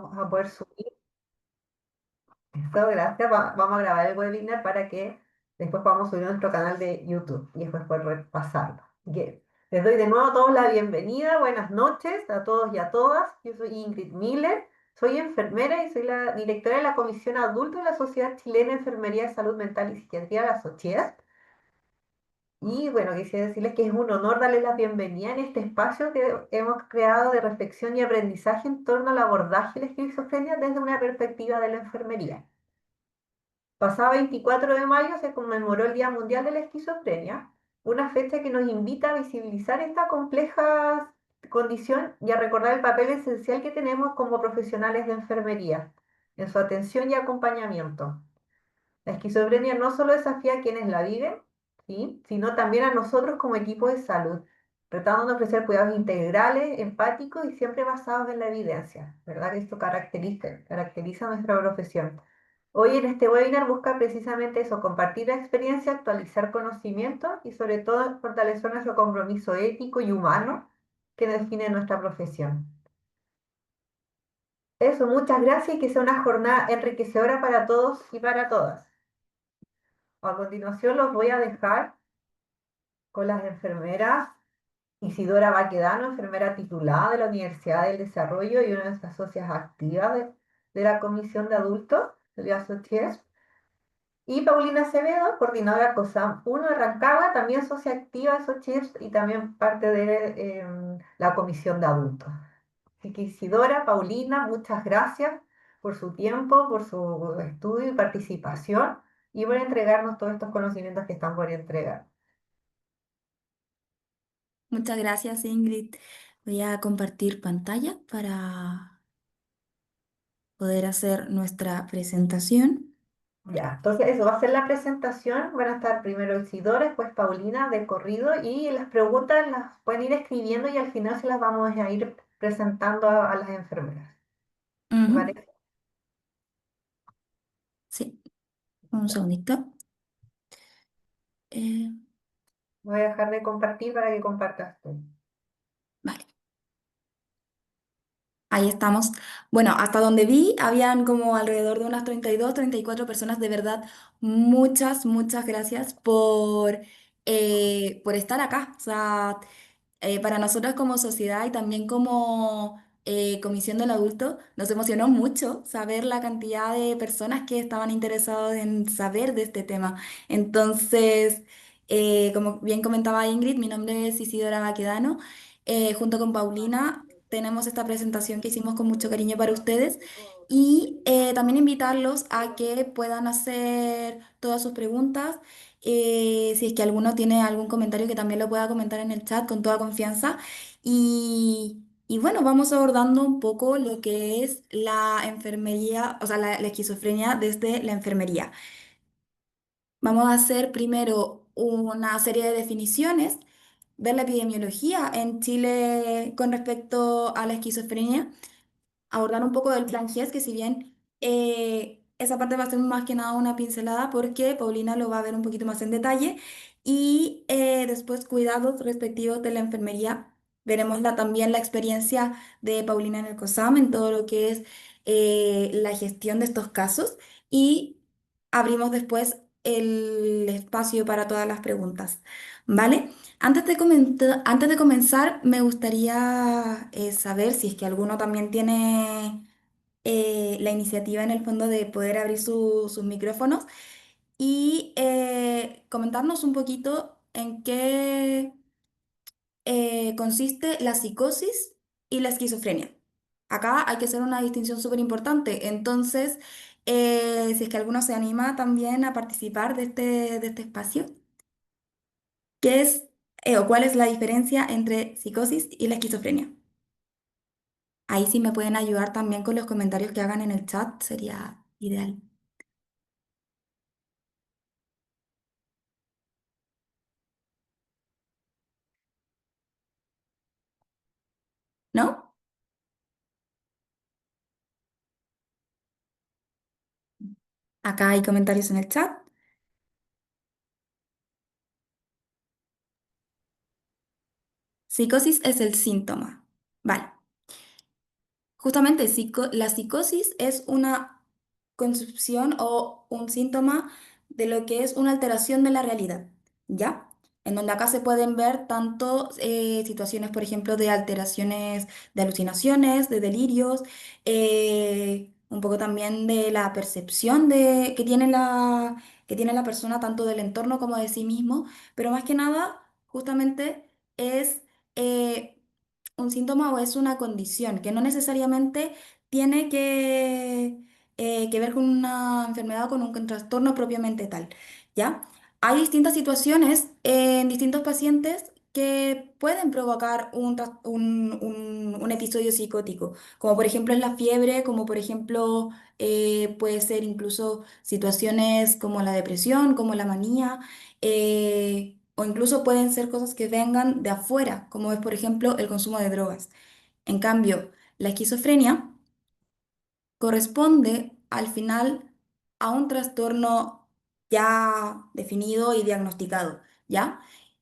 vamos a poder subir. Eso, gracias. Vamos a grabar el webinar para que después podamos subir a nuestro canal de YouTube y después poder repasarlo. Así que les doy de nuevo a todos la bienvenida. Buenas noches a todos y a todas. Yo soy Ingrid Miller, soy enfermera y soy la directora de la Comisión Adulto de la Sociedad Chilena de Enfermería de Salud Mental y Psiquiatría, la SOCHES. Y bueno, quisiera decirles que es un honor darles la bienvenida en este espacio que hemos creado de reflexión y aprendizaje en torno al abordaje de la esquizofrenia desde una perspectiva de la enfermería. Pasado 24 de mayo se conmemoró el Día Mundial de la Esquizofrenia, una fecha que nos invita a visibilizar esta compleja condición y a recordar el papel esencial que tenemos como profesionales de enfermería en su atención y acompañamiento. La esquizofrenia no solo desafía a quienes la viven, ¿sí?, sino también a nosotros como equipo de salud, tratando de ofrecer cuidados integrales, empáticos y siempre basados en la evidencia, ¿verdad? Que esto caracteriza nuestra profesión. Hoy en este webinar busca precisamente eso, compartir la experiencia, actualizar conocimientos y sobre todo fortalecer nuestro compromiso ético y humano que define nuestra profesión. Eso, muchas gracias y que sea una jornada enriquecedora para todos y para todas. A continuación los voy a dejar con las enfermeras Isidora Baquedano, enfermera titulada de la Universidad del Desarrollo y una de nuestras socias activas de la Comisión de Adultos de la SOCHES, y Paulina Acevedo, coordinadora COSAM 1 de Rancagua, también socia activa de SOCHES y también parte de la Comisión de Adultos. Así que Isidora, Paulina, muchas gracias por su tiempo, por su estudio y participación y por entregarnos todos estos conocimientos que están por entregar. Muchas gracias, Ingrid. Voy a compartir pantalla para poder hacer nuestra presentación. Ya, entonces eso va a ser la presentación. Van a estar primero Isidora, después Paulina de corrido y las preguntas las pueden ir escribiendo y al final se las vamos a ir presentando a las enfermeras. ¿Te Ujú. parece? Sí, un segundito. Eh, Voy a dejar de compartir para que compartas tú. vale, ahí estamos. Bueno, hasta donde vi, habían como alrededor de unas 32, 34 personas. De verdad, muchas gracias por estar acá. O sea, para nosotros como sociedad y también como Comisión del Adulto, nos emocionó mucho saber la cantidad de personas que estaban interesadas en saber de este tema. Entonces, como bien comentaba Ingrid, mi nombre es Isidora Baquedano. Junto con Paulina tenemos esta presentación que hicimos con mucho cariño para ustedes y también invitarlos a que puedan hacer todas sus preguntas. Si es que alguno tiene algún comentario, que también lo pueda comentar en el chat con toda confianza. Y bueno, vamos abordando un poco lo que es la enfermería, o sea, la esquizofrenia desde la enfermería. Vamos a hacer primero una serie de definiciones, ver la epidemiología en Chile con respecto a la esquizofrenia, abordar un poco del plan GES, que si bien esa parte va a ser más que nada una pincelada porque Paulina lo va a ver un poquito más en detalle, y después cuidados respectivos de la enfermería. Veremos también la experiencia de Paulina en el COSAM en todo lo que es la gestión de estos casos, y abrimos después el espacio para todas las preguntas. ¿Vale? Antes de comenzar, me gustaría saber si es que alguno también tiene la iniciativa en el fondo de poder abrir sus micrófonos y comentarnos un poquito en qué consiste la psicosis y la esquizofrenia. Acá hay que hacer una distinción súper importante. Entonces, si es que alguno se anima también a participar de este espacio. ¿Qué es o cuál es la diferencia entre psicosis y la esquizofrenia? Ahí sí me pueden ayudar también con los comentarios que hagan en el chat, sería ideal. ¿No? Acá hay comentarios en el chat. Psicosis es el síntoma. Vale. Justamente, la psicosis es una concepción o un síntoma de lo que es una alteración de la realidad, ¿ya? En donde acá se pueden ver tanto situaciones, por ejemplo, de alteraciones de alucinaciones, de delirios, un poco también de la percepción que tiene la persona, tanto del entorno como de sí mismo, pero más que nada, justamente es... eh, un síntoma o es una condición que no necesariamente tiene que ver con una enfermedad o con un trastorno propiamente tal, ¿ya? Hay distintas situaciones en distintos pacientes que pueden provocar un episodio psicótico, como por ejemplo es la fiebre, como por ejemplo puede ser incluso situaciones como la depresión, como la manía, o incluso pueden ser cosas que vengan de afuera, como es por ejemplo el consumo de drogas. En cambio, la esquizofrenia corresponde al final a un trastorno ya definido y diagnosticado, ¿ya?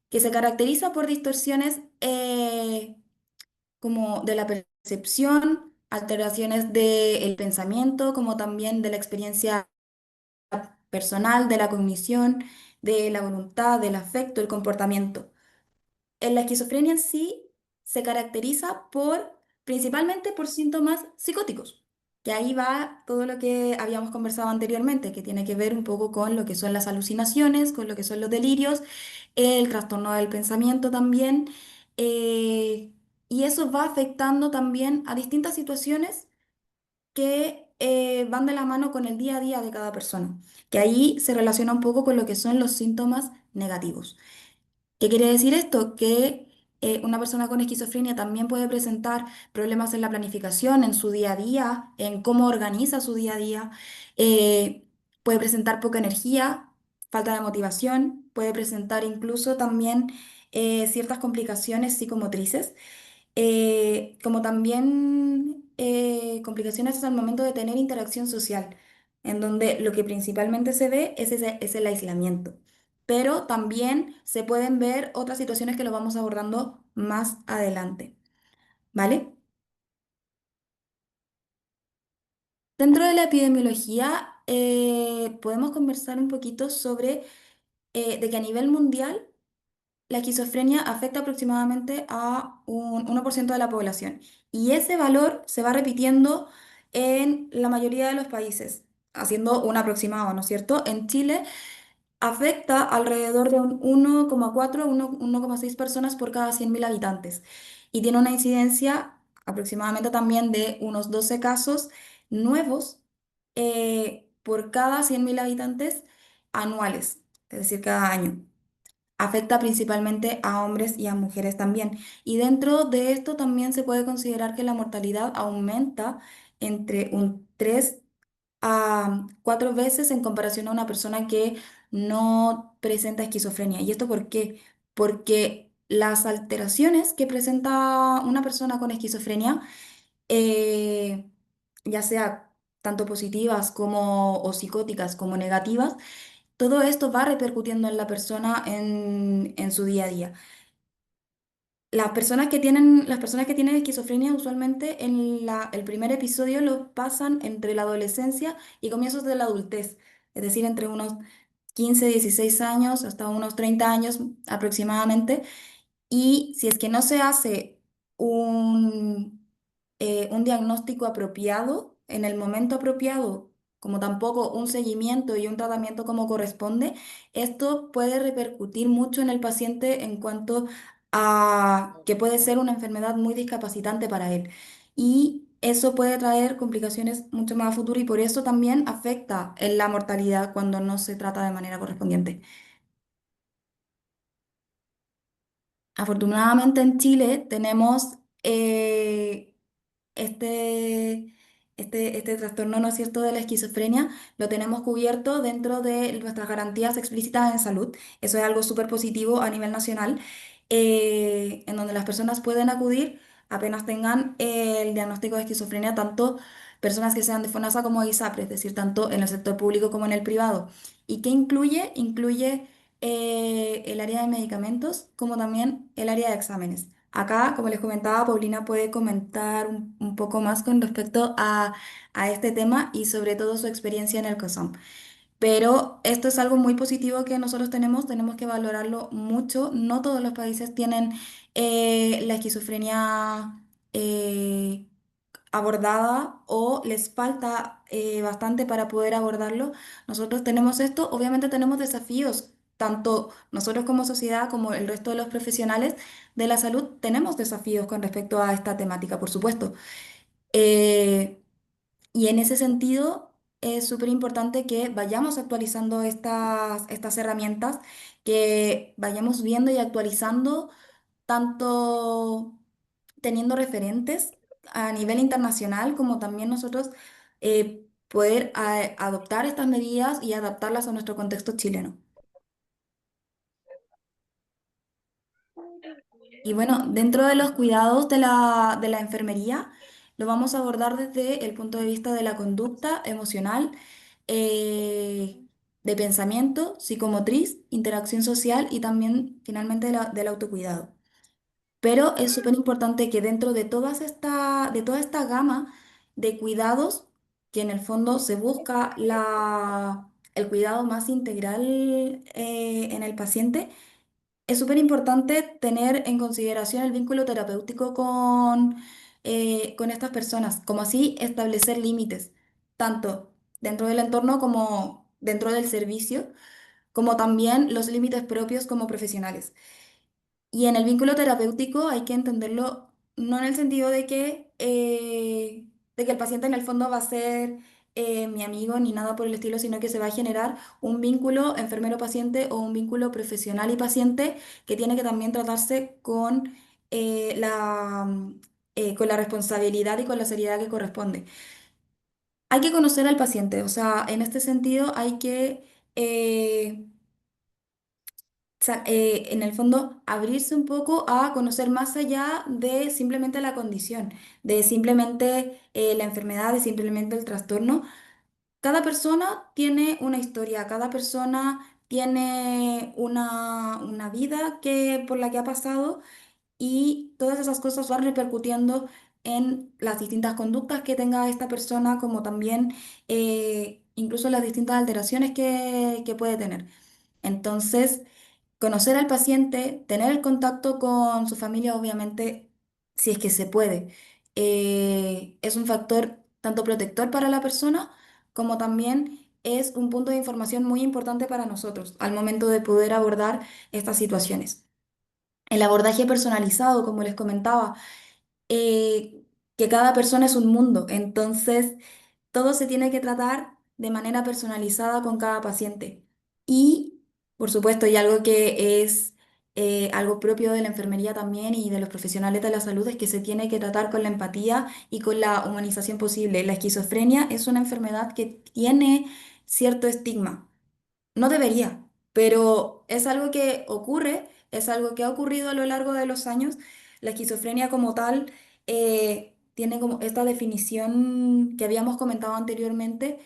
Que se caracteriza por distorsiones como de la percepción, alteraciones del pensamiento, como también de la experiencia personal, de la cognición, de la voluntad, del afecto, el comportamiento. En la esquizofrenia en sí se caracteriza principalmente por síntomas psicóticos. Que ahí va todo lo que habíamos conversado anteriormente, que tiene que ver un poco con lo que son las alucinaciones, con lo que son los delirios, el trastorno del pensamiento también. eh, y eso va afectando también a distintas situaciones que van de la mano con el día a día de cada persona, que ahí se relaciona un poco con lo que son los síntomas negativos. ¿Qué quiere decir esto? Que una persona con esquizofrenia también puede presentar problemas en la planificación, en su día a día, en cómo organiza su día a día. eh, Puede presentar poca energía, falta de motivación, puede presentar incluso también ciertas complicaciones psicomotrices, como también complicaciones al momento de tener interacción social, en donde lo que principalmente se ve es el aislamiento. Pero también se pueden ver otras situaciones que lo vamos abordando más adelante, ¿vale? Dentro de la epidemiología, podemos conversar un poquito sobre de que a nivel mundial la esquizofrenia afecta aproximadamente a un 1% de la población y ese valor se va repitiendo en la mayoría de los países, haciendo un aproximado, ¿no es cierto? En Chile afecta alrededor de un 1,4 1,6 personas por cada 100.000 habitantes y tiene una incidencia aproximadamente también de unos 12 casos nuevos por cada 100.000 habitantes anuales, es decir, cada año. Afecta principalmente a hombres y a mujeres también. Y dentro de esto también se puede considerar que la mortalidad aumenta entre un 3 a 4 veces en comparación a una persona que no presenta esquizofrenia. ¿Y esto por qué? Porque las alteraciones que presenta una persona con esquizofrenia, eh, ya sea tanto positivas como o psicóticas como negativas, todo esto va repercutiendo en la persona en su día a día. Las personas que tienen esquizofrenia usualmente el primer episodio lo pasan entre la adolescencia y comienzos de la adultez, es decir, entre unos 15 16 años hasta unos 30 años aproximadamente. Y si es que no se hace un diagnóstico apropiado en el momento apropiado, como tampoco un seguimiento y un tratamiento como corresponde, esto puede repercutir mucho en el paciente en cuanto a que puede ser una enfermedad muy discapacitante para él. Y eso puede traer complicaciones mucho más a futuro y por eso también afecta en la mortalidad cuando no se trata de manera correspondiente. Afortunadamente en Chile tenemos este, este trastorno, ¿no es cierto?, de la esquizofrenia, lo tenemos cubierto dentro de nuestras garantías explícitas en salud. Eso es algo súper positivo a nivel nacional, en donde las personas pueden acudir apenas tengan el diagnóstico de esquizofrenia, tanto personas que sean de FONASA como de ISAPRE, es decir, tanto en el sector público como en el privado. ¿Y qué incluye? Incluye el área de medicamentos como también el área de exámenes. Acá, como les comentaba, Paulina puede comentar un poco más con respecto a este tema y sobre todo su experiencia en el COSOM. Pero esto es algo muy positivo que nosotros tenemos que valorarlo mucho. No todos los países tienen la esquizofrenia abordada o les falta bastante para poder abordarlo. Nosotros tenemos esto, obviamente tenemos desafíos, tanto nosotros como sociedad como el resto de los profesionales de la salud tenemos desafíos con respecto a esta temática, por supuesto. Eh, y en ese sentido es súper importante que vayamos actualizando estas herramientas, que vayamos viendo y actualizando tanto teniendo referentes a nivel internacional como también nosotros poder adoptar estas medidas y adaptarlas a nuestro contexto chileno. Y bueno, dentro de los cuidados de la enfermería, lo vamos a abordar desde el punto de vista de la conducta emocional, eh, de pensamiento, psicomotriz, interacción social y también finalmente del autocuidado. Pero es súper importante que dentro de toda esta gama de cuidados, que en el fondo se busca el cuidado más integral en el paciente, es súper importante tener en consideración el vínculo terapéutico con estas personas, como así establecer límites, tanto dentro del entorno como dentro del servicio, como también los límites propios como profesionales. Y en el vínculo terapéutico hay que entenderlo no en el sentido de que el paciente en el fondo va a ser mi amigo ni nada por el estilo, sino que se va a generar un vínculo enfermero-paciente o un vínculo profesional y paciente que tiene que también tratarse con la responsabilidad y con la seriedad que corresponde. Hay que conocer al paciente, o sea, en este sentido hay que eh, en el fondo, abrirse un poco a conocer más allá de simplemente la condición, de simplemente la enfermedad, de simplemente el trastorno. Cada persona tiene una historia, cada persona tiene una vida por la que ha pasado y todas esas cosas van repercutiendo en las distintas conductas que tenga esta persona, como también incluso las distintas alteraciones que puede tener. Entonces, conocer al paciente, tener el contacto con su familia, obviamente, si es que se puede, es un factor tanto protector para la persona como también es un punto de información muy importante para nosotros al momento de poder abordar estas situaciones. El abordaje personalizado, como les comentaba, que cada persona es un mundo, entonces todo se tiene que tratar de manera personalizada con cada paciente. Y, por supuesto, y algo que es algo propio de la enfermería también y de los profesionales de la salud es que se tiene que tratar con la empatía y con la humanización posible. La esquizofrenia es una enfermedad que tiene cierto estigma. No debería, pero es algo que ocurre, es algo que ha ocurrido a lo largo de los años. La esquizofrenia como tal tiene como esta definición que habíamos comentado anteriormente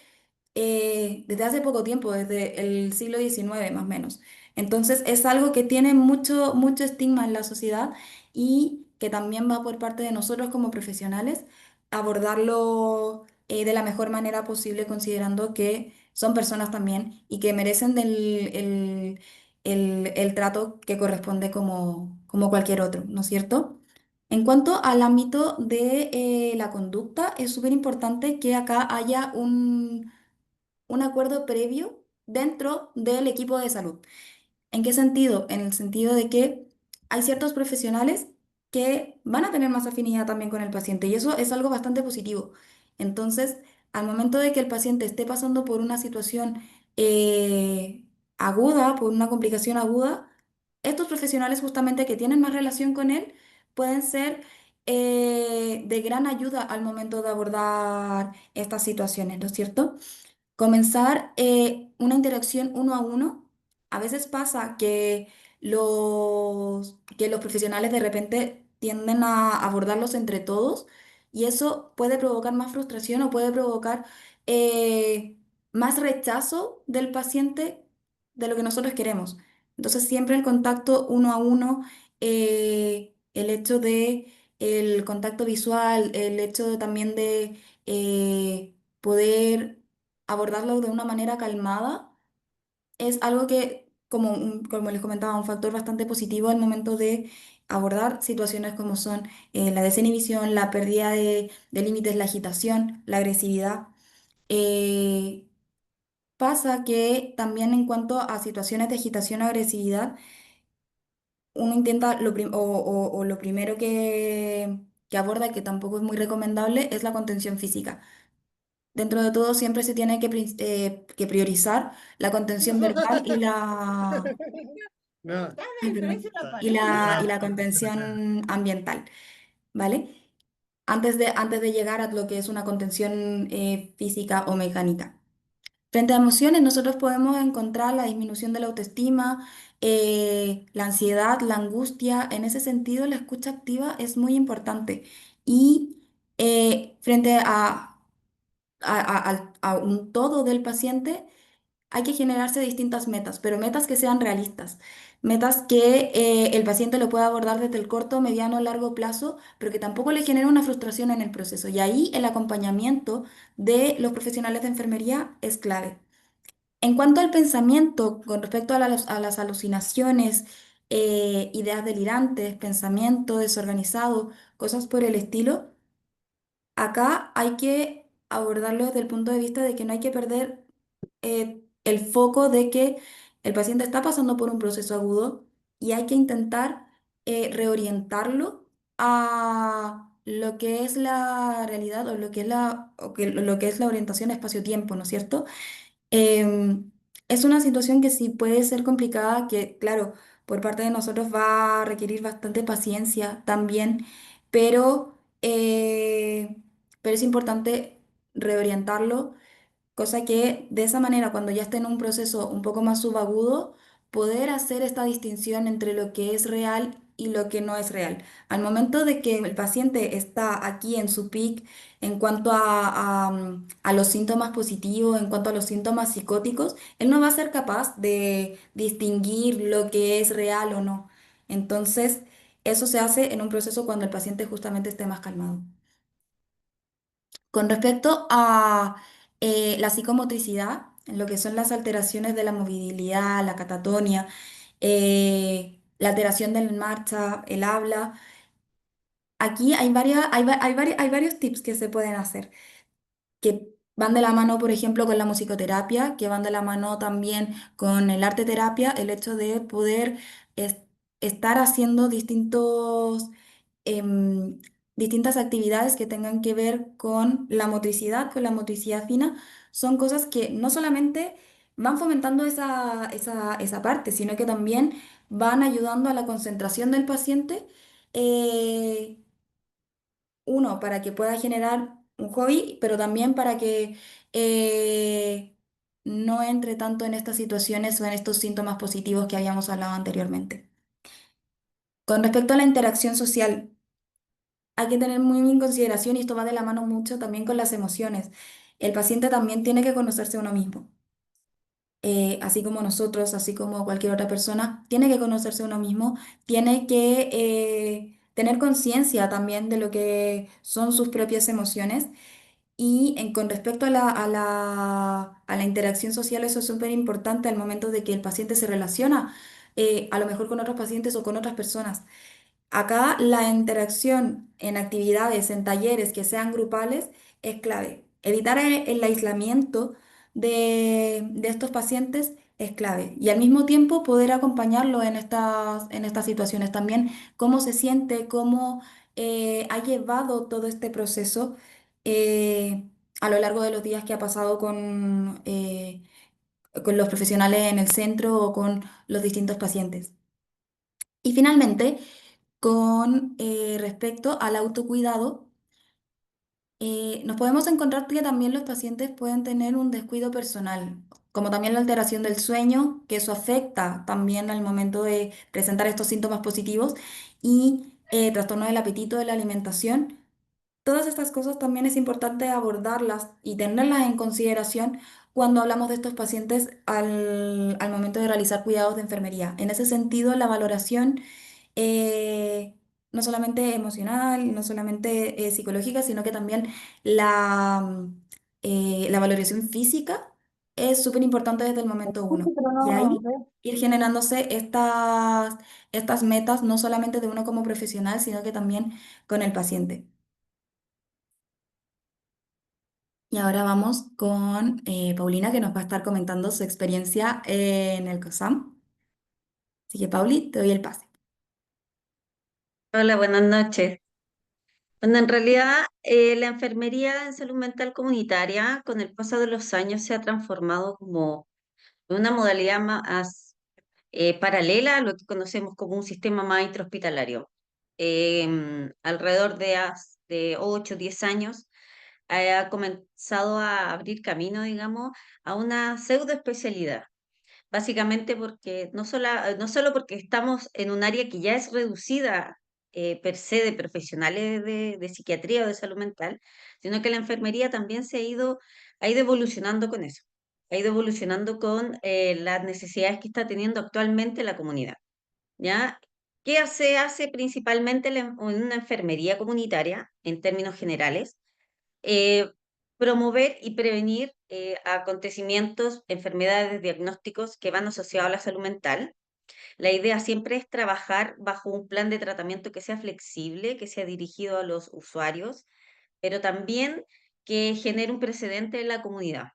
desde hace poco tiempo, desde el siglo XIX más o menos. Entonces es algo que tiene mucho, mucho estigma en la sociedad y que también va por parte de nosotros como profesionales abordarlo de la mejor manera posible, considerando que son personas también y que merecen el trato que corresponde como cualquier otro, ¿no es cierto? En cuanto al ámbito de la conducta, es súper importante que acá haya un acuerdo previo dentro del equipo de salud. ¿En qué sentido? En el sentido de que hay ciertos profesionales que van a tener más afinidad también con el paciente y eso es algo bastante positivo. Entonces, al momento de que el paciente esté pasando por una situación eh, aguda, por una complicación aguda, estos profesionales justamente que tienen más relación con él pueden ser de gran ayuda al momento de abordar estas situaciones, ¿no es cierto? Comenzar una interacción uno a uno. A veces pasa que los profesionales de repente tienden a abordarlos entre todos y eso puede provocar más frustración o puede provocar más rechazo del paciente de lo que nosotros queremos. Entonces siempre el contacto uno a uno el hecho de el contacto visual, el hecho también de poder abordarlo de una manera calmada, es algo que, como les comentaba, un factor bastante positivo al momento de abordar situaciones como son la desinhibición, la pérdida de límites, la agitación, la agresividad. Eh, Pasa que también en cuanto a situaciones de agitación o agresividad, uno intenta, o lo primero que aborda, que tampoco es muy recomendable, es la contención física. Dentro de todo, siempre se tiene que priorizar la contención verbal No, ay, perdón, y la contención ambiental, ¿vale? Antes de llegar a lo que es una contención física o mecánica. Frente a emociones, nosotros podemos encontrar la disminución de la autoestima, la ansiedad, la angustia. En ese sentido, la escucha activa es muy importante. Y frente a un todo del paciente, hay que generarse distintas metas, pero metas que sean realistas. Metas que el paciente lo pueda abordar desde el corto, mediano, largo plazo, pero que tampoco le genere una frustración en el proceso. Y ahí el acompañamiento de los profesionales de enfermería es clave. En cuanto al pensamiento, con respecto a las alucinaciones, ideas delirantes, pensamiento desorganizado, cosas por el estilo, acá hay que abordarlo desde el punto de vista de que no hay que perder el foco de que el paciente está pasando por un proceso agudo y hay que intentar reorientarlo a lo que es la realidad o lo que es lo que es la orientación espacio-tiempo, ¿no es cierto? Es una situación que sí puede ser complicada, que claro, por parte de nosotros va a requerir bastante paciencia también, pero, eh, pero es importante reorientarlo. Cosa que de esa manera, cuando ya esté en un proceso un poco más subagudo, poder hacer esta distinción entre lo que es real y lo que no es real. Al momento de que el paciente está aquí en su peak en cuanto a los síntomas positivos, en cuanto a los síntomas psicóticos, él no va a ser capaz de distinguir lo que es real o no. Entonces, eso se hace en un proceso cuando el paciente justamente esté más calmado. Con respecto a la psicomotricidad, en lo que son las alteraciones de la movilidad, la catatonia, la alteración de la marcha, el habla, aquí hay varios tips que se pueden hacer, que van de la mano, por ejemplo, con la musicoterapia, que van de la mano también con el arte terapia, el hecho de poder es- estar haciendo em, distintas actividades que tengan que ver con la motricidad fina, son cosas que no solamente van fomentando esa parte, sino que también van ayudando a la concentración del paciente. eh, Uno, para que pueda generar un hobby, pero también para que eh, no entre tanto en estas situaciones o en estos síntomas positivos que habíamos hablado anteriormente. Con respecto a la interacción social, hay que tener muy en consideración, y esto va de la mano mucho también con las emociones. El paciente también tiene que conocerse a uno mismo. Así como nosotros, así como cualquier otra persona, tiene que conocerse a uno mismo, tiene que tener conciencia también de lo que son sus propias emociones. Y con respecto a la interacción social, eso es súper importante al momento de que el paciente se relaciona, a lo mejor con otros pacientes o con otras personas. Acá la interacción en actividades, en talleres que sean grupales, es clave. Evitar el aislamiento de estos pacientes es clave. Y al mismo tiempo poder acompañarlo en estas situaciones también, cómo se siente, cómo ha llevado todo este proceso a lo largo de los días que ha pasado con los profesionales en el centro o con los distintos pacientes. Y finalmente, con respecto al autocuidado, nos podemos encontrar que también los pacientes pueden tener un descuido personal, como también la alteración del sueño, que eso afecta también al momento de presentar estos síntomas positivos, y trastorno del apetito, de la alimentación. Todas estas cosas también es importante abordarlas y tenerlas en consideración cuando hablamos de estos pacientes al momento de realizar cuidados de enfermería. En ese sentido, la valoración no solamente emocional, no solamente psicológica, sino que también la, la valoración física es súper importante desde el momento uno. Pero Y no, ahí ¿ves? ir generándose estas metas, no solamente de uno como profesional, sino que también con el paciente. Y ahora vamos con Paulina, que nos va a estar comentando su experiencia en el COSAM. Así que, Pauli, te doy el pase. Hola, buenas noches. Bueno, en realidad la enfermería en salud mental comunitaria con el paso de los años se ha transformado como una modalidad más paralela a lo que conocemos como un sistema más intrahospitalario. Alrededor de 8 o 10 años ha comenzado a abrir camino, digamos, a una pseudoespecialidad. Básicamente porque no solo porque estamos en un área que ya es reducida per se de profesionales de psiquiatría o de salud mental, sino que la enfermería también ha ido evolucionando con eso, ha ido evolucionando con las necesidades que está teniendo actualmente la comunidad, ¿ya? ¿Qué hace principalmente una enfermería comunitaria en términos generales? eh, Promover y prevenir acontecimientos, enfermedades, diagnósticos que van asociados a la salud mental. La idea siempre es trabajar bajo un plan de tratamiento que sea flexible, que sea dirigido a los usuarios, pero también que genere un precedente en la comunidad.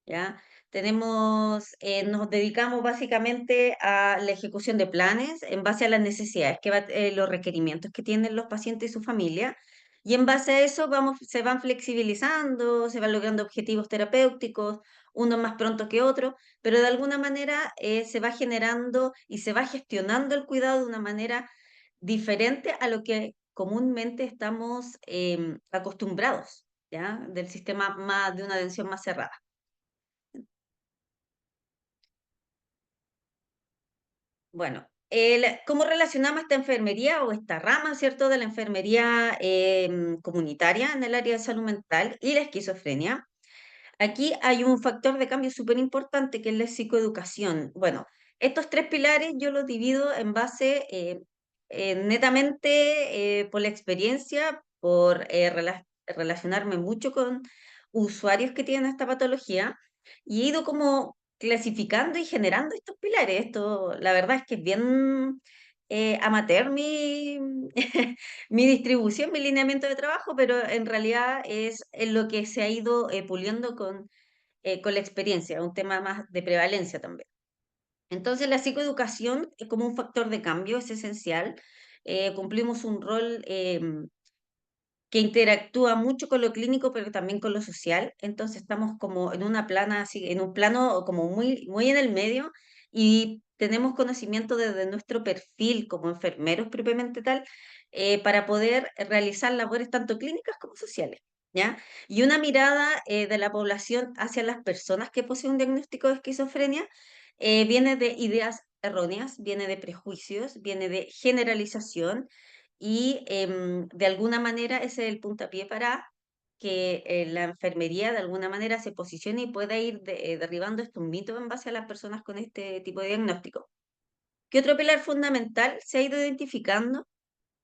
¿Ya? Nos dedicamos básicamente a la ejecución de planes en base a las necesidades, los requerimientos que tienen los pacientes y su familia, y en base a eso se van flexibilizando, se van logrando objetivos terapéuticos, unos más pronto que otros, pero de alguna manera se va generando y se va gestionando el cuidado de una manera diferente a lo que comúnmente estamos acostumbrados, ¿ya? Del sistema más, de una atención más cerrada. Bueno, ¿cómo relacionamos esta enfermería o esta rama, ¿cierto?, de la enfermería comunitaria en el área de salud mental y la esquizofrenia? Aquí hay un factor de cambio súper importante que es la psicoeducación. Bueno, estos tres pilares yo los divido en base netamente por la experiencia, por relacionarme mucho con usuarios que tienen esta patología y he ido como clasificando y generando estos pilares. Esto, la verdad es que es bien amateur mi distribución, mi lineamiento de trabajo, pero en realidad es en lo que se ha ido puliendo con la experiencia, un tema más de prevalencia también. Entonces, la psicoeducación es como un factor de cambio, es esencial. Cumplimos un rol que interactúa mucho con lo clínico, pero también con lo social. Entonces, estamos como en una plana, así, en un plano como muy en el medio y tenemos conocimiento desde nuestro perfil como enfermeros propiamente tal, para poder realizar labores tanto clínicas como sociales. ¿Ya? Y una mirada de la población hacia las personas que poseen un diagnóstico de esquizofrenia viene de ideas erróneas, viene de prejuicios, viene de generalización y de alguna manera ese es el puntapié para que la enfermería de alguna manera se posicione y pueda ir derribando estos mitos en base a las personas con este tipo de diagnóstico. ¿Qué otro pilar fundamental se ha ido identificando?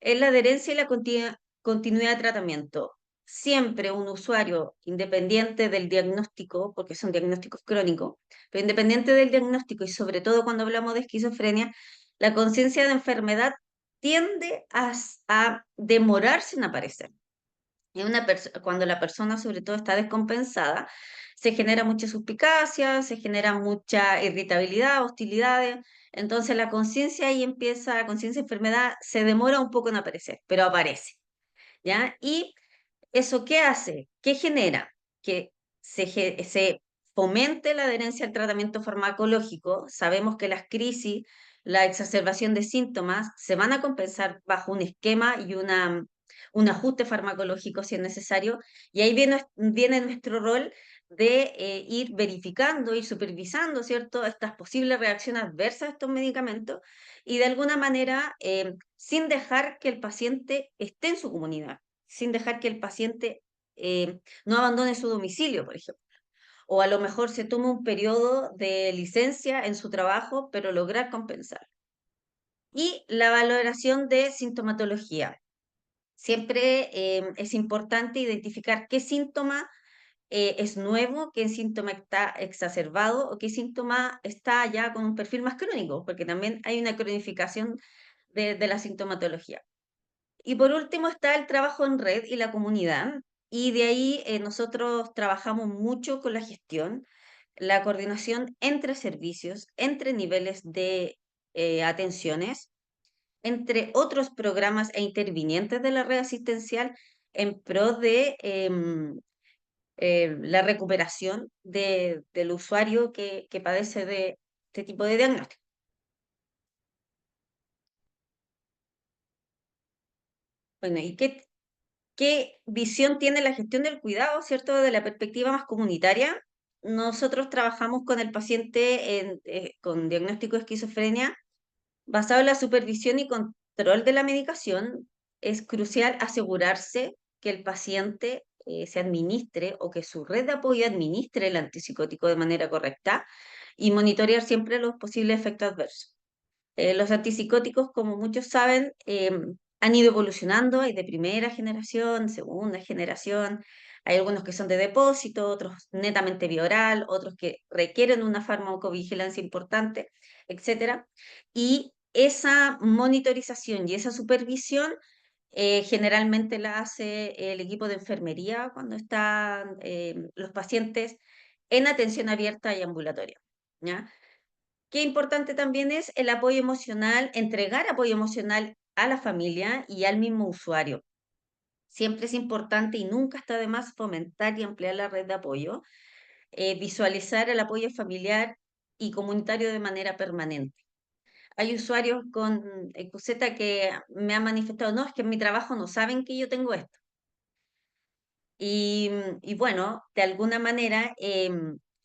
Es la adherencia y la continuidad de tratamiento. Siempre un usuario, independiente del diagnóstico, porque son diagnósticos crónicos, pero independiente del diagnóstico y sobre todo cuando hablamos de esquizofrenia, la conciencia de enfermedad tiende a demorarse en aparecer. Cuando la persona sobre todo está descompensada, se genera mucha suspicacia, se genera mucha irritabilidad, hostilidades. Entonces la conciencia de enfermedad se demora un poco en aparecer, pero aparece, ¿ya? ¿Y eso qué hace? ¿Qué genera? Que se fomente la adherencia al tratamiento farmacológico. Sabemos que las crisis, la exacerbación de síntomas se van a compensar bajo un esquema y un ajuste farmacológico si es necesario. Y ahí viene nuestro rol de ir verificando, ir supervisando, ¿cierto?, estas posibles reacciones adversas a estos medicamentos y de alguna manera sin dejar que el paciente esté en su comunidad, sin dejar que el paciente no abandone su domicilio, por ejemplo. O a lo mejor se toma un periodo de licencia en su trabajo, pero lograr compensar. Y la valoración de sintomatología. Siempre es importante identificar qué síntoma es nuevo, qué síntoma está exacerbado o qué síntoma está ya con un perfil más crónico, porque también hay una cronificación de la sintomatología. Y por último está el trabajo en red y la comunidad, y de ahí nosotros trabajamos mucho con la gestión, la coordinación entre servicios, entre niveles de atenciones, entre otros programas e intervinientes de la red asistencial en pro de la recuperación del usuario que padece de este tipo de diagnóstico. Bueno, ¿y qué visión tiene la gestión del cuidado, cierto, de la perspectiva más comunitaria? Nosotros trabajamos con el paciente con diagnóstico de esquizofrenia basado en la supervisión y control de la medicación. Es crucial asegurarse que el paciente se administre o que su red de apoyo administre el antipsicótico de manera correcta y monitorear siempre los posibles efectos adversos. Los antipsicóticos, como muchos saben, han ido evolucionando, hay de primera generación, segunda generación, hay algunos que son de depósito, otros netamente bioral, otros que requieren una farmacovigilancia importante, etcétera. Y esa monitorización y esa supervisión generalmente la hace el equipo de enfermería cuando están los pacientes en atención abierta y ambulatoria. ¿Ya? Qué importante también es el apoyo emocional, entregar apoyo emocional a la familia y al mismo usuario. Siempre es importante y nunca está de más fomentar y ampliar la red de apoyo, visualizar el apoyo familiar y comunitario de manera permanente. Hay usuarios con Ecuseta que me han manifestado, no, es que en mi trabajo no saben que yo tengo esto. Y bueno, de alguna manera,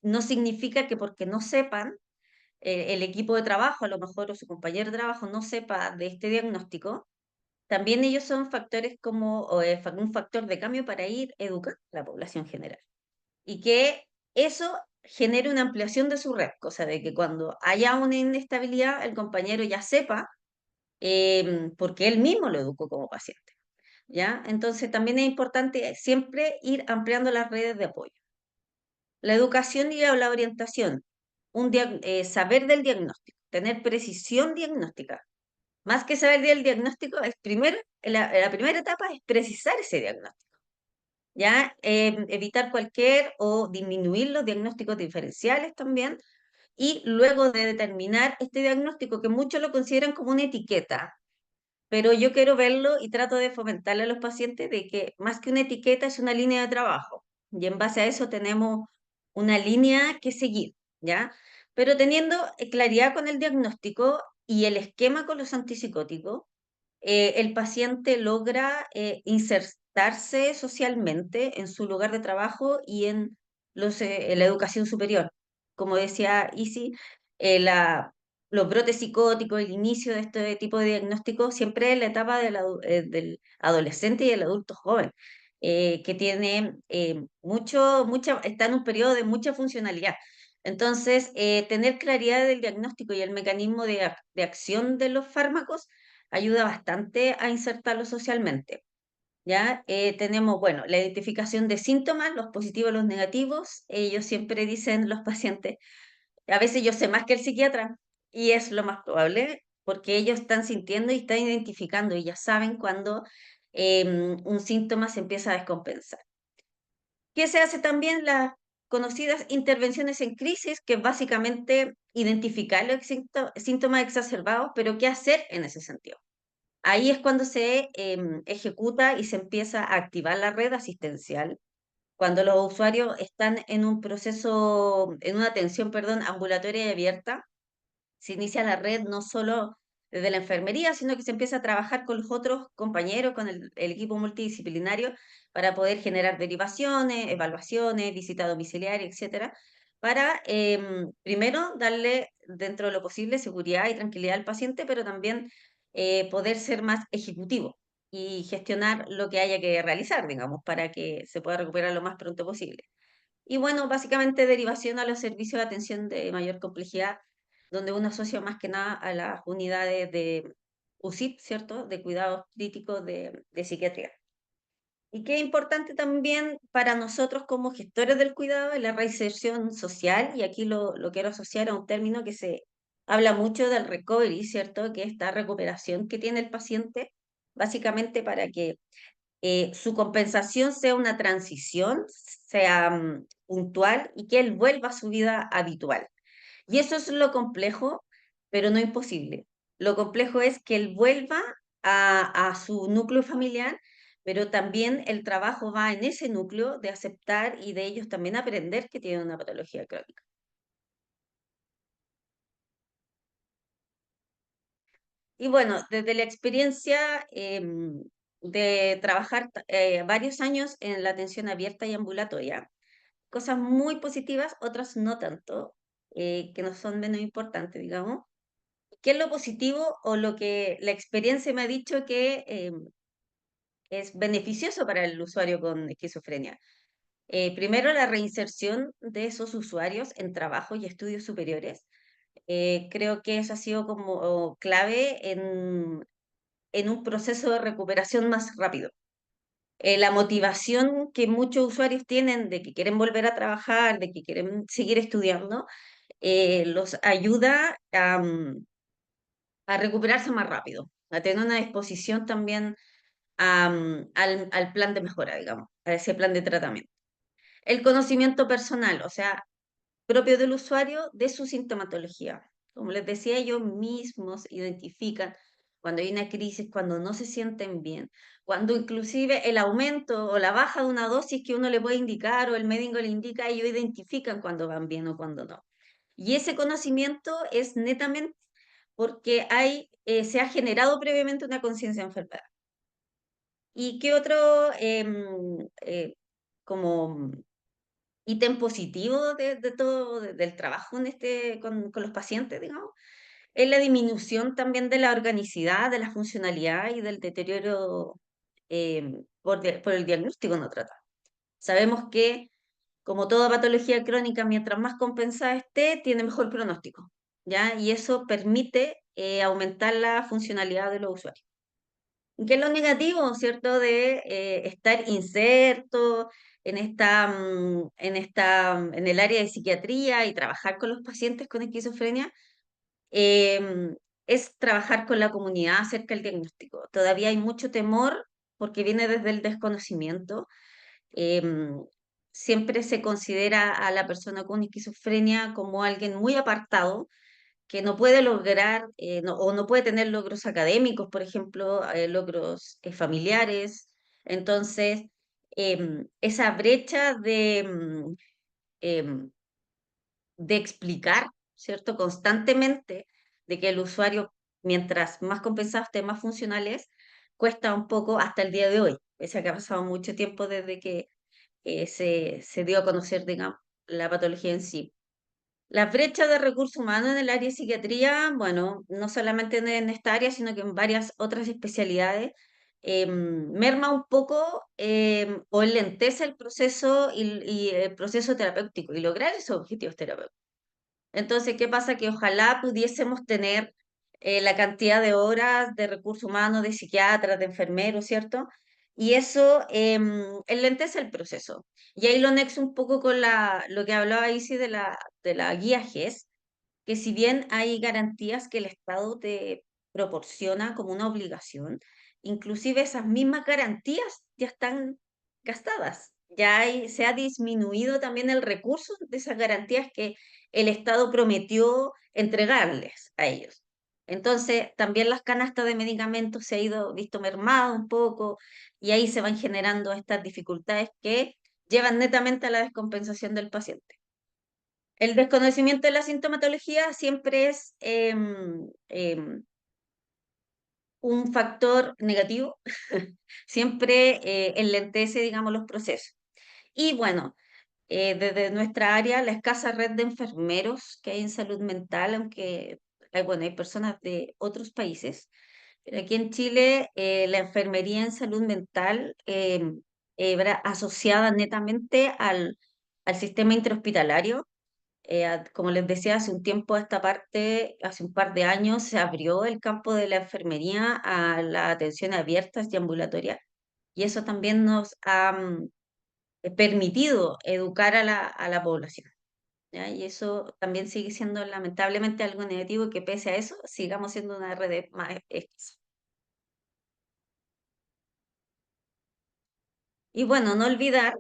no significa que porque no sepan, el equipo de trabajo, a lo mejor, o su compañero de trabajo no sepa de este diagnóstico, también ellos son factores como un factor de cambio para ir educando a la población general. Y que eso genere una ampliación de su red, cosa de que cuando haya una inestabilidad, el compañero ya sepa, porque él mismo lo educó como paciente. ¿Ya? Entonces también es importante siempre ir ampliando las redes de apoyo. La educación y la orientación, saber del diagnóstico, tener precisión diagnóstica. Más que saber del diagnóstico, es primero, la primera etapa es precisar ese diagnóstico. ¿Ya? Evitar cualquier o disminuir los diagnósticos diferenciales también. Y luego de determinar este diagnóstico, que muchos lo consideran como una etiqueta, pero yo quiero verlo y trato de fomentarle a los pacientes de que más que una etiqueta es una línea de trabajo. Y en base a eso tenemos una línea que seguir, ¿ya? Pero teniendo claridad con el diagnóstico y el esquema con los antipsicóticos, el paciente logra insertarse socialmente en su lugar de trabajo y en la educación superior. Como decía Isi, eh, la, los brotes psicóticos, el inicio de este tipo de diagnóstico, siempre es la etapa del adolescente y del adulto joven, que tiene está en un periodo de mucha funcionalidad. Entonces, tener claridad del diagnóstico y el mecanismo de acción de los fármacos ayuda bastante a insertarlo socialmente. ¿Ya? Tenemos, bueno, la identificación de síntomas, los positivos, los negativos. Ellos siempre dicen, los pacientes, a veces yo sé más que el psiquiatra, y es lo más probable, porque ellos están sintiendo y están identificando y ya saben cuando un síntoma se empieza a descompensar. ¿Qué se hace también? Las conocidas intervenciones en crisis, que es básicamente identificar los síntomas exacerbados, pero ¿qué hacer en ese sentido? Ahí es cuando se ejecuta y se empieza a activar la red asistencial, cuando los usuarios están en un proceso, en una atención, perdón, ambulatoria y abierta. Se inicia la red no solo desde la enfermería, sino que se empieza a trabajar con los otros compañeros, con el equipo multidisciplinario, para poder generar derivaciones, evaluaciones, visita domiciliaria, etcétera, para primero darle, dentro de lo posible, seguridad y tranquilidad al paciente, pero también poder ser más ejecutivo y gestionar lo que haya que realizar, digamos, para que se pueda recuperar lo más pronto posible. Y bueno, básicamente derivación a los servicios de atención de mayor complejidad, donde uno asocia más que nada a las unidades de UCIP, ¿cierto? De cuidados críticos de psiquiatría. Y qué importante también para nosotros como gestores del cuidado es la reinserción social, y aquí lo quiero asociar a un término que se habla mucho del recovery, ¿cierto? Que es esta recuperación que tiene el paciente, básicamente para que su compensación sea una transición, sea puntual y que él vuelva a su vida habitual. Y eso es lo complejo, pero no imposible. Lo complejo es que él vuelva a su núcleo familiar, pero también el trabajo va en ese núcleo de aceptar y de ellos también aprender que tienen una patología crónica. Y bueno, desde la experiencia de trabajar varios años en la atención abierta y ambulatoria, cosas muy positivas, otras no tanto, que no son menos importantes, digamos. ¿Qué es lo positivo o lo que la experiencia me ha dicho que es beneficioso para el usuario con esquizofrenia? Primero, la reinserción de esos usuarios en trabajo y estudios superiores. Creo que eso ha sido como clave en un proceso de recuperación más rápido. La motivación que muchos usuarios tienen de que quieren volver a trabajar, de que quieren seguir estudiando, los ayuda a recuperarse más rápido, a tener una disposición también al plan de mejora, digamos, a ese plan de tratamiento. El conocimiento personal, o sea, propio del usuario de su sintomatología. Como les decía, ellos mismos identifican cuando hay una crisis, cuando no se sienten bien, cuando inclusive el aumento o la baja de una dosis que uno le puede indicar o el médico le indica, ellos identifican cuando van bien o cuando no. Y ese conocimiento es netamente porque se ha generado previamente una conciencia de enfermedad. ¿Y qué otro como ítem positivo de todo, del trabajo con los pacientes, digamos? Es la disminución también de la organicidad, de la funcionalidad y del deterioro por el diagnóstico no tratado. Sabemos que, como toda patología crónica, mientras más compensada esté, tiene mejor pronóstico, ¿ya? Y eso permite aumentar la funcionalidad de los usuarios. ¿Qué es lo negativo, cierto, de estar inserto en el área de psiquiatría y trabajar con los pacientes con esquizofrenia? Em, es trabajar con la comunidad acerca del diagnóstico. Todavía hay mucho temor porque viene desde el desconocimiento. Em, Siempre se considera a la persona con esquizofrenia como alguien muy apartado, que no puede lograr o no puede tener logros académicos, por ejemplo, logros familiares. Entonces, esa brecha em, de explicar, ¿cierto? Constantemente de que el usuario, mientras más compensado esté, más funcional es, cuesta un poco hasta el día de hoy, pese a que ha pasado mucho tiempo desde que se dio a conocer, digamos, la patología en sí. La brecha de recursos humanos en el área de psiquiatría, bueno, no solamente en esta área, sino que en varias otras especialidades, merma un poco o lentece el proceso y el proceso terapéutico y lograr esos objetivos terapéuticos. Entonces, ¿qué pasa? Que ojalá pudiésemos tener la cantidad de horas de recursos humanos, de psiquiatras, de enfermeros, ¿cierto? Y eso enlentece el proceso. Y ahí lo nexo un poco con lo que hablaba Isi de la guía GES, que si bien hay garantías que el Estado te proporciona como una obligación, inclusive esas mismas garantías ya están gastadas. Se ha disminuido también el recurso de esas garantías que el Estado prometió entregarles a ellos. Entonces, también las canastas de medicamentos se ha visto mermado un poco y ahí se van generando estas dificultades que llevan netamente a la descompensación del paciente. El desconocimiento de la sintomatología siempre es un factor negativo, siempre enlentece, digamos, los procesos. Y bueno, desde nuestra área, la escasa red de enfermeros que hay en salud mental, aunque bueno, hay personas de otros países, pero aquí en Chile la enfermería en salud mental asociada netamente al sistema intrahospitalario Como les decía, hace un tiempo a esta parte, hace un par de años, se abrió el campo de la enfermería a la atención abiertas y ambulatoria, y eso también nos ha permitido educar a la población. ¿Ya? Y eso también sigue siendo lamentablemente algo negativo y que pese a eso sigamos siendo una red más escasa. Y bueno, no olvidar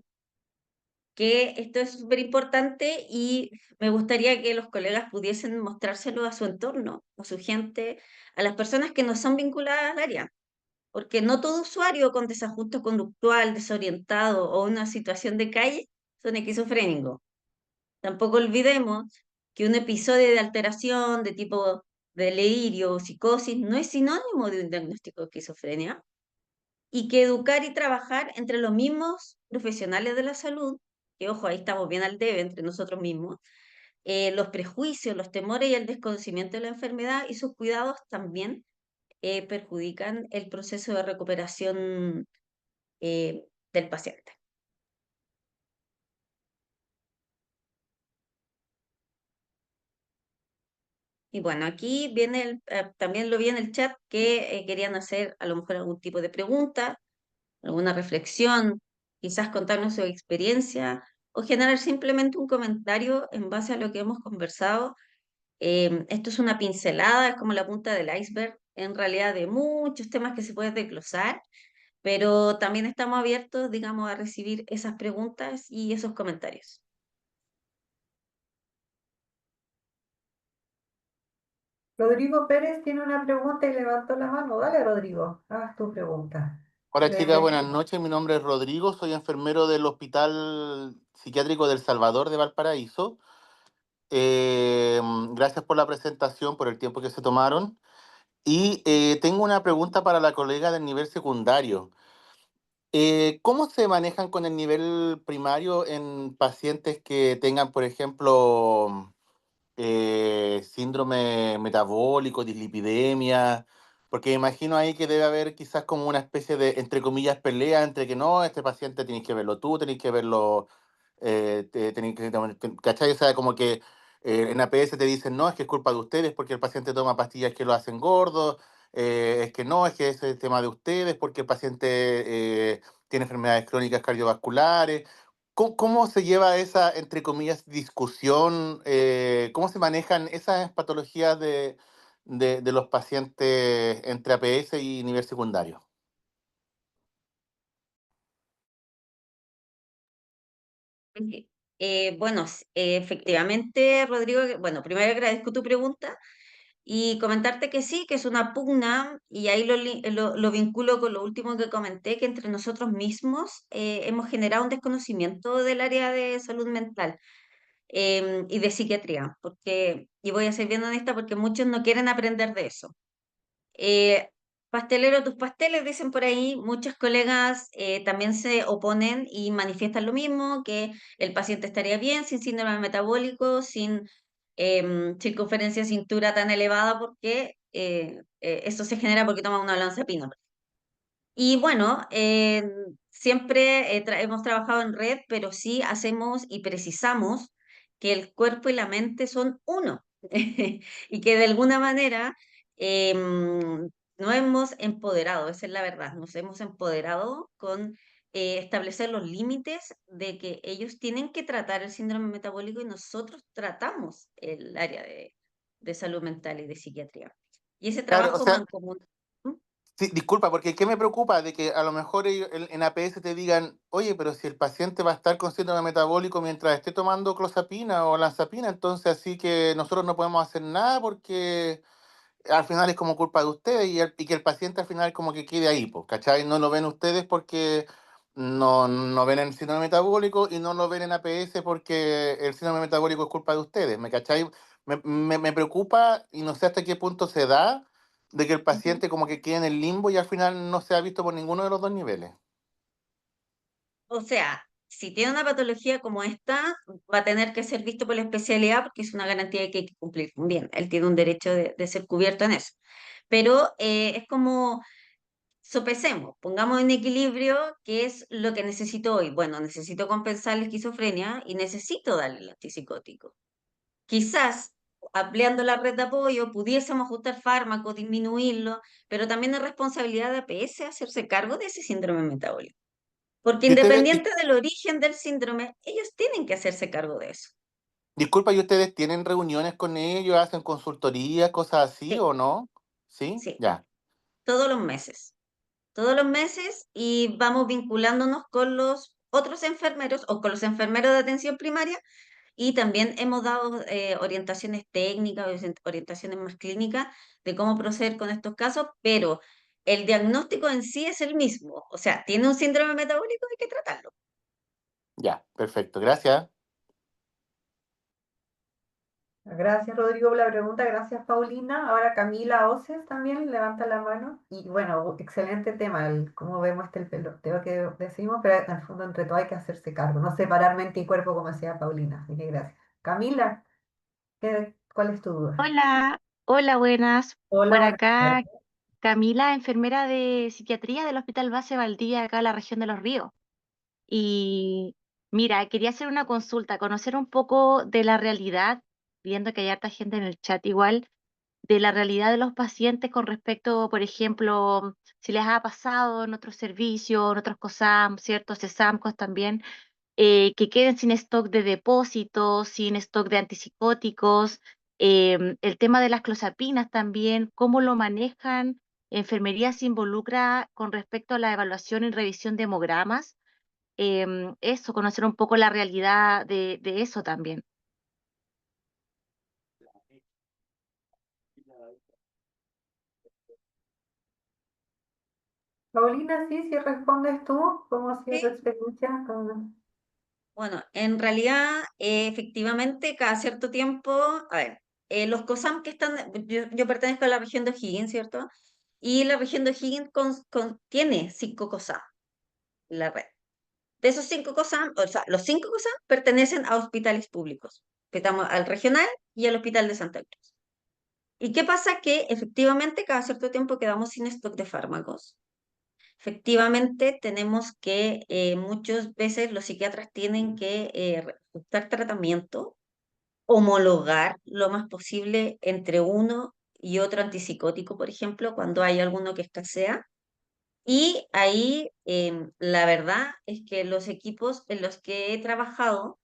que esto es súper importante y me gustaría que los colegas pudiesen mostrárselo a su entorno, a su gente, a las personas que no son vinculadas al área, porque no todo usuario con desajuste conductual, desorientado o una situación de calle son esquizofrénicos. Tampoco olvidemos que un episodio de alteración de tipo de delirio o psicosis no es sinónimo de un diagnóstico de esquizofrenia y que educar y trabajar entre los mismos profesionales de la salud, que ojo, ahí estamos bien al debe entre nosotros mismos, los prejuicios, los temores y el desconocimiento de la enfermedad y sus cuidados también perjudican el proceso de recuperación del paciente. Y bueno, aquí viene también lo vi en el chat que querían hacer a lo mejor algún tipo de pregunta, alguna reflexión, quizás contarnos su experiencia o generar simplemente un comentario en base a lo que hemos conversado. Esto es una pincelada, es como la punta del iceberg, en realidad de muchos temas que se pueden desglosar, pero también estamos abiertos, digamos, a recibir esas preguntas y esos comentarios. Rodrigo Pérez tiene una pregunta y levantó la mano. Dale, Rodrigo, haz tu pregunta. Hola chicas, Desde- buenas noches. Mi nombre es Rodrigo, soy enfermero del Hospital Psiquiátrico del Salvador de Valparaíso. Eh, Gracias por la presentación, por el tiempo que se tomaron. Y tengo una pregunta para la colega del nivel secundario. ¿Cómo se manejan con el nivel primario en pacientes que tengan, por ejemplo, síndrome metabólico, dislipidemia, porque imagino ahí que debe haber quizás como una especie de, entre comillas, pelea entre que no, este paciente tenéis que verlo tú, tenéis que verlo, tenéis que, ¿cachai? O sea, como que en APS te dicen, no, es que es culpa de ustedes porque el paciente toma pastillas que lo hacen gordo, es que no, es que ese es el tema de ustedes porque el paciente tiene enfermedades crónicas cardiovasculares. ¿Cómo se lleva esa, entre comillas, discusión? ¿Cómo se manejan esas patologías de los pacientes entre APS y nivel secundario? Bueno, efectivamente, Rodrigo, bueno, primero agradezco tu pregunta y comentarte que sí, que es una pugna, y ahí lo vinculo con lo último que comenté, que entre nosotros mismos hemos generado un desconocimiento del área de salud mental y de psiquiatría, porque, y voy a ser bien honesta, porque muchos no quieren aprender de eso. Pastelero tus pasteles, dicen por ahí, muchos colegas también se oponen y manifiestan lo mismo, que el paciente estaría bien sin síndrome metabólico, sin circunferencia de cintura tan elevada, porque eso se genera porque toma una olanzapina. Y bueno, siempre hemos trabajado en red, pero sí hacemos y precisamos que el cuerpo y la mente son uno y que de alguna manera nos hemos empoderado, esa es la verdad, nos hemos empoderado con establecer los límites de que ellos tienen que tratar el síndrome metabólico y nosotros tratamos el área de salud mental y de psiquiatría. Y ese Claro, o trabajo sea, mancomunado. sí, disculpa, porque ¿qué me preocupa? De que a lo mejor en APS te digan, oye, pero si el paciente va a estar con síndrome metabólico mientras esté tomando clozapina o lanzapina, entonces así que nosotros no podemos hacer nada porque al final es como culpa de ustedes y que el paciente al final como que quede ahí, pues, ¿cachai? No lo ven ustedes porque no ven el síndrome metabólico y no lo ven en APS porque el síndrome metabólico es culpa de ustedes, ¿me cachai? Me preocupa y no sé hasta qué punto se da de que el Ujú. paciente como que quede en el limbo y al final no se ha visto por ninguno de los dos niveles. O sea, si tiene una patología como esta, va a tener que ser visto por la especialidad porque es una garantía que hay que cumplir. Bien, él tiene un derecho de ser cubierto en eso. Pero es como sopesemos, pongamos en equilibrio qué es lo que necesito hoy. Bueno, necesito compensar la esquizofrenia y necesito darle el antipsicótico. quizás ampliando la red de apoyo pudiésemos ajustar fármacos, disminuirlo, pero también es responsabilidad de APS hacerse cargo de ese síndrome metabólico. Porque Y ustedes, independiente del origen del síndrome, ellos tienen que hacerse cargo de eso. disculpa, ¿y ustedes tienen reuniones con ellos, hacen consultorías, cosas así Sí, o no? ¿Sí? sí, Ya, todos los meses. Todos los meses y vamos vinculándonos con los otros enfermeros o con los enfermeros de atención primaria y también hemos dado orientaciones técnicas, orientaciones más clínicas de cómo proceder con estos casos, pero el diagnóstico en sí es el mismo. O sea, tiene un síndrome metabólico, hay que tratarlo. ya, perfecto, gracias. Gracias, Rodrigo, por la pregunta. Gracias, Paulina. Ahora Camila Oces también levanta la mano. Y bueno, excelente tema, el cómo vemos el peloteo que decimos, pero en el fondo entre todo hay que hacerse cargo, no separar mente y cuerpo como decía Paulina. Así que gracias. Camila, ¿cuál es tu duda? Hola, hola, buenas. Hola, Por buenas acá, tardes. Camila, enfermera de psiquiatría del Hospital Base Valdivia, acá en la región de Los Ríos. Y mira, quería hacer una consulta, conocer un poco de la realidad, viendo que hay harta gente en el chat igual, de la realidad de los pacientes con respecto, por ejemplo, si les ha pasado en otros servicios, en otros COSAM, ciertos CESAMCOS también, que queden sin stock de depósitos, sin stock de antipsicóticos, el tema de las clozapinas también, cómo lo manejan. Enfermería se involucra con respecto a la evaluación y revisión de hemogramas. Eso, conocer un poco la realidad de eso también. Paulina, sí, si respondes tú, ¿cómo ha sido tu Sí. experiencia con... Bueno, en realidad, efectivamente, cada cierto tiempo, a ver, los COSAM que están, yo pertenezco a la región de O'Higgins, ¿cierto? Y la región de O'Higgins contiene 5 COSAM, la red. De esos 5 COSAM, o sea, los 5 COSAM pertenecen a hospitales públicos. Estamos al regional y al hospital de Santa Cruz. ¿Y qué pasa? Que efectivamente cada cierto tiempo quedamos sin stock de fármacos. Efectivamente, tenemos que muchas veces los psiquiatras tienen que ajustar tratamiento, homologar lo más posible entre uno y otro antipsicótico, por ejemplo, cuando hay alguno que escasea. Y ahí la verdad es que los equipos en los que he trabajado,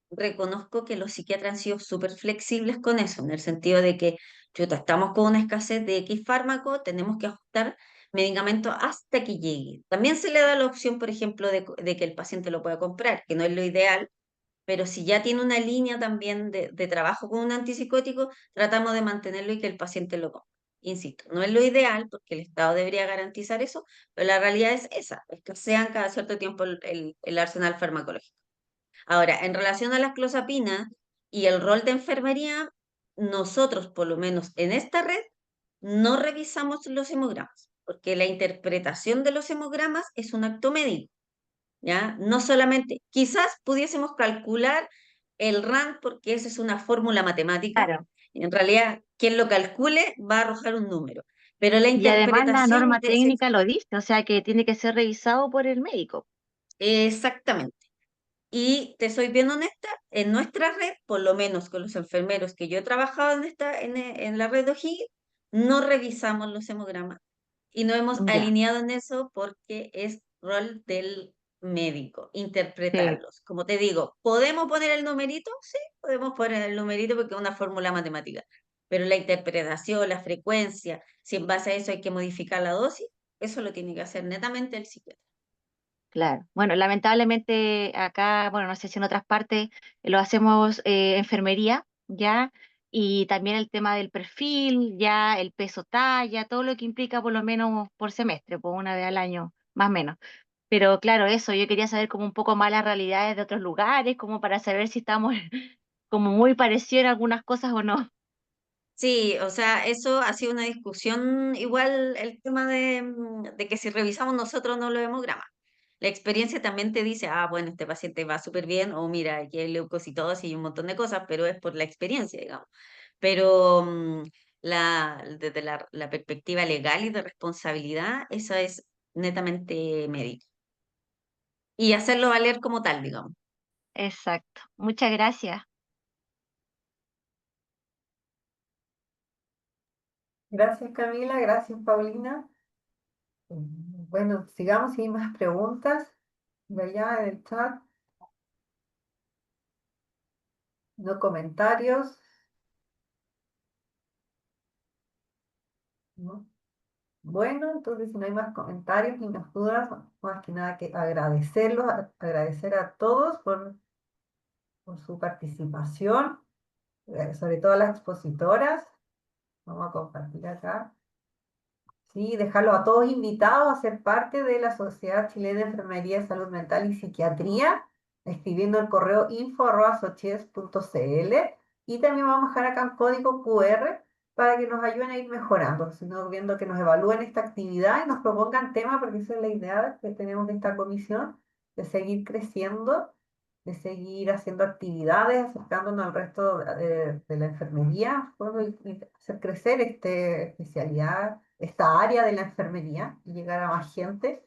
reconozco que los psiquiatras han sido súper flexibles con eso, en el sentido de que, chuta, estamos con una escasez de X fármaco, tenemos que ajustar medicamento hasta que llegue. También se le da la opción, por ejemplo, de que el paciente lo pueda comprar, que no es lo ideal, pero si ya tiene una línea también de trabajo con un antipsicótico, tratamos de mantenerlo y que el paciente lo compre. Insisto, no es lo ideal porque el Estado debería garantizar eso, pero la realidad es esa, escasean cada cierto tiempo el arsenal farmacológico. Ahora, en relación a las clozapinas y el rol de enfermería, nosotros, por lo menos en esta red, no revisamos los hemogramas, porque la interpretación de los hemogramas es un acto médico. ¿Ya? No solamente, quizás pudiésemos calcular el RAND porque esa es una fórmula matemática. Claro. En realidad, quien lo calcule va a arrojar un número. Pero la Y además la interpretación norma de ese... técnica lo dice, o sea que tiene que ser revisado por el médico. Exactamente. Y te soy bien honesta, en nuestra red, por lo menos con los enfermeros que yo he trabajado en la red de O'Higgins, no revisamos los hemogramas y no hemos Ya, alineado en eso porque es rol del médico, sí, interpretarlos. Como te digo, ¿podemos poner el numerito? Sí, podemos poner el numerito porque es una fórmula matemática, pero la interpretación, la frecuencia, si en base a eso hay que modificar la dosis, eso lo tiene que hacer netamente el psiquiatra. claro. Bueno, lamentablemente acá, bueno, no sé si en otras partes lo hacemos enfermería, ¿ya? Y también el tema del perfil, ya el peso talla, todo lo que implica por lo menos por semestre, por una vez al año, más o menos. Pero claro, eso, yo quería saber como un poco más las realidades de otros lugares, como para saber si estamos como muy parecidos en algunas cosas o no. Sí, o sea, eso ha sido una discusión, igual el tema de que si revisamos nosotros no lo hemogramas. La experiencia también te dice, ah, bueno, este paciente va súper bien, o mira, aquí hay leucocitosis y un montón de cosas, pero es por la experiencia, digamos. Pero desde la perspectiva legal y de responsabilidad, esa es netamente médica. Y hacerlo valer como tal, digamos. Exacto. Muchas gracias. Gracias Camila, gracias Paulina. Bueno, sigamos si hay más preguntas de allá en el chat, no comentarios, ¿no? Bueno, entonces si no hay más comentarios ni más dudas, más que nada que agradecerlos, agradecer a todos por su participación, sobre todo a las expositoras. Vamos a compartir acá. Sí, dejarlos a todos invitados a ser parte de la Sociedad Chilena de Enfermería, Salud Mental y Psiquiatría, escribiendo el correo info@sochies.cl, y también vamos a dejar acá un código QR para que nos ayuden a ir mejorando, sino viendo que nos evalúen esta actividad y nos propongan temas, porque esa es la idea que tenemos de esta comisión, de seguir creciendo, de seguir haciendo actividades, acercándonos al resto de la enfermería, bueno, y hacer crecer esta especialidad, esta área de la enfermería, y llegar a más gente,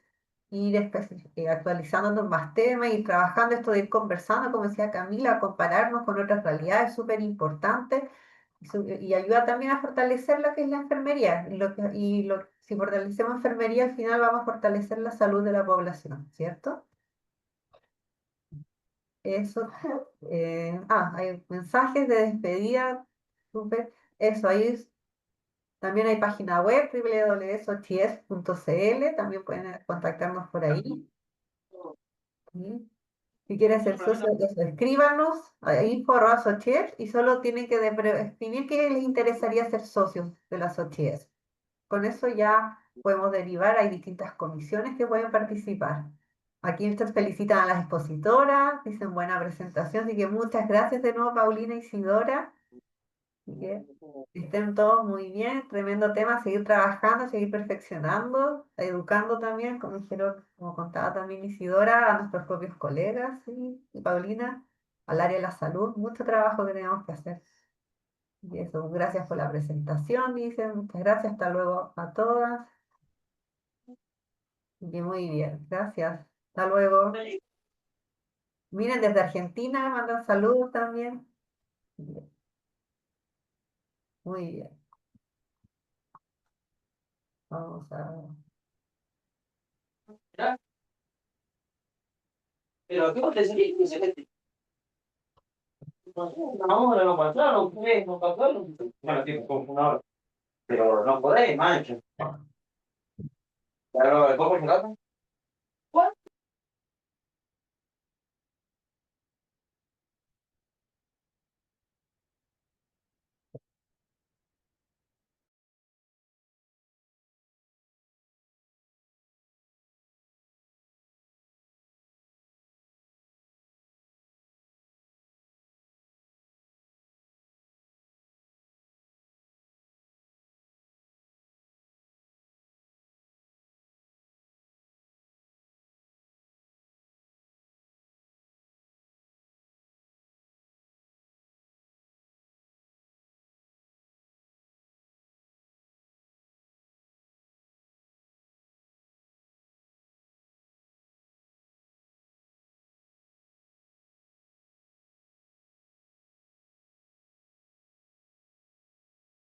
ir actualizándonos más temas, y trabajando esto de ir conversando, como decía Camila, compararnos con otras realidades, súper importante, y ayuda también a fortalecer lo que es la enfermería. Si fortalecemos enfermería, al final vamos a fortalecer la salud de la población, ¿cierto? Eso. Hay mensajes de despedida. Súper. Eso, también hay página web, www.sochies.cl. También pueden contactarnos por ahí. ¿Sí? Si quieren ser socios, escríbanos a info@sochies, y solo tienen que escribir que les interesaría ser socios de la Sochies. Con eso ya podemos derivar, hay distintas comisiones que pueden participar. Aquí ustedes felicitan a las expositoras, dicen buena presentación, así que muchas gracias de nuevo Paulina y Isidora. Así que estén todos muy bien, tremendo tema, seguir trabajando, seguir perfeccionando, educando también, como dijeron, como contaba también Isidora, a nuestros propios colegas, ¿sí? Y Paulina, al área de la salud, mucho trabajo que tenemos que hacer. Y eso, gracias por la presentación, dicen, muchas gracias, hasta luego a todas. Y muy bien, gracias. Hasta luego. Miren, desde Argentina mandan saludos también. Bien, muy bien. Vamos a... Pero ¿qué vos te decís que se mete? Una hora no pasaron, tres no pasaron. Bueno, tiempo como una hora. Pero no podés, mancho. Claro, ¿después por mi casa?